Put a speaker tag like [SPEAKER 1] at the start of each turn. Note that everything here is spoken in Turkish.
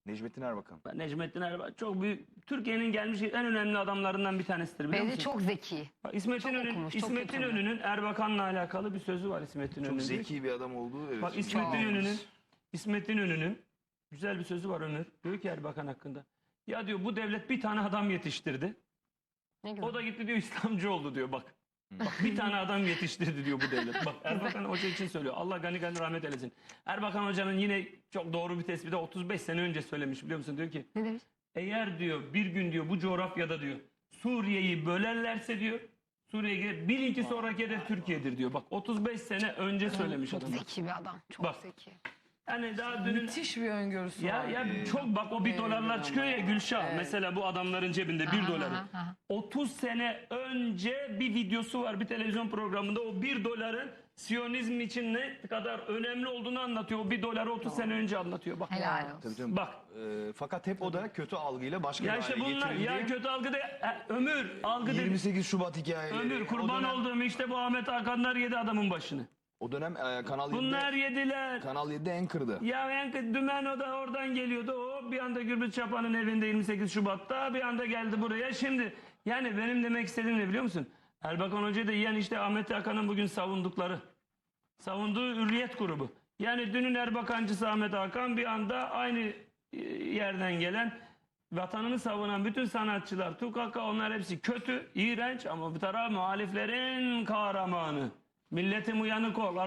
[SPEAKER 1] Necmettin Erbakan.
[SPEAKER 2] Necmettin Erbakan çok büyük, Türkiye'nin gelmiş en önemli adamlarından bir tanesidir, biliyor
[SPEAKER 3] Bence
[SPEAKER 2] musun?
[SPEAKER 3] çok zeki.
[SPEAKER 2] Bak, İsmet'in
[SPEAKER 3] çok okumuş, çok
[SPEAKER 2] İsmet'in
[SPEAKER 3] kültürlü.
[SPEAKER 2] Önü'nün Erbakan'la alakalı bir sözü var İsmet'in
[SPEAKER 1] Çok
[SPEAKER 2] Önü'nün.
[SPEAKER 1] zeki bir adam olduğu. Evet.
[SPEAKER 2] Bak İsmet'in Önü'nün güzel bir sözü var Ömür. Diyor ki Erbakan hakkında. Ya diyor, bu devlet bir tane adam yetiştirdi.
[SPEAKER 3] Ne güzel.
[SPEAKER 2] O da gitti diyor, İslamcı oldu diyor bak. Bak, bir tane adam yetiştirdi diyor bu devlet. Bak, Erbakan Hoca için söylüyor. Allah gani gani rahmet eylesin. Erbakan Hoca'nın yine çok doğru bir tespiti 35 sene önce söylemiş, biliyor musun? Diyor ki
[SPEAKER 3] Ne demiş?
[SPEAKER 2] eğer diyor bir gün diyor bu coğrafyada diyor Suriye'yi bölerlerse diyor Suriye'ye girer, bilin ki sonraki hedef Türkiye'dir diyor. Bak, 35 sene önce söylemiş
[SPEAKER 3] Çok
[SPEAKER 2] adam.
[SPEAKER 3] zeki bir adam. Çok
[SPEAKER 2] Bak.
[SPEAKER 3] zeki.
[SPEAKER 2] Yani daha dünün
[SPEAKER 4] Müthiş bir öngörüsü var.
[SPEAKER 2] ya çok bak, o 1 dolarlar çıkıyor ya Gülşah.
[SPEAKER 4] Evet.
[SPEAKER 2] Mesela bu adamların cebinde 1 doları. 30 sene önce bir videosu var bir televizyon programında. O 1 doların Siyonizm için ne kadar önemli olduğunu anlatıyor. O 1 doları 30 sene önce anlatıyor. Bak.
[SPEAKER 3] Helal olsun.
[SPEAKER 1] Tabii, tabii.
[SPEAKER 2] Bak.
[SPEAKER 1] Fakat hep o da kötü algıyla başka
[SPEAKER 2] Ya
[SPEAKER 1] bir
[SPEAKER 2] işte
[SPEAKER 1] hale
[SPEAKER 2] bunlar
[SPEAKER 1] getirildi.
[SPEAKER 2] ya kötü algı da Ömür algı dedi.
[SPEAKER 1] 28 Şubat hikayeleri.
[SPEAKER 2] Ömür kurban olduğum işte bu Ahmet Hakanlar yedi adamın başını.
[SPEAKER 1] O dönem Kanal 7'de,
[SPEAKER 2] Bunlar yediler.
[SPEAKER 1] Kanal 7'de Anchor'dı.
[SPEAKER 2] Ya Dümen o da oradan geliyordu. O bir anda Gürbüz Çapa'nın evinde 28 Şubat'ta bir anda geldi buraya. Şimdi yani benim demek istediğim ne biliyor musun? Erbakan Hoca da yiyen işte Ahmet Hakan'ın bugün savunduğu Hürriyet grubu. Yani dünün Erbakancısı Ahmet Hakan bir anda aynı yerden gelen vatanını savunan bütün sanatçılar, tukaka, onlar hepsi kötü, iğrenç ama bu taraf muhaliflerin kahramanı. Milletim uyanık ol. Artık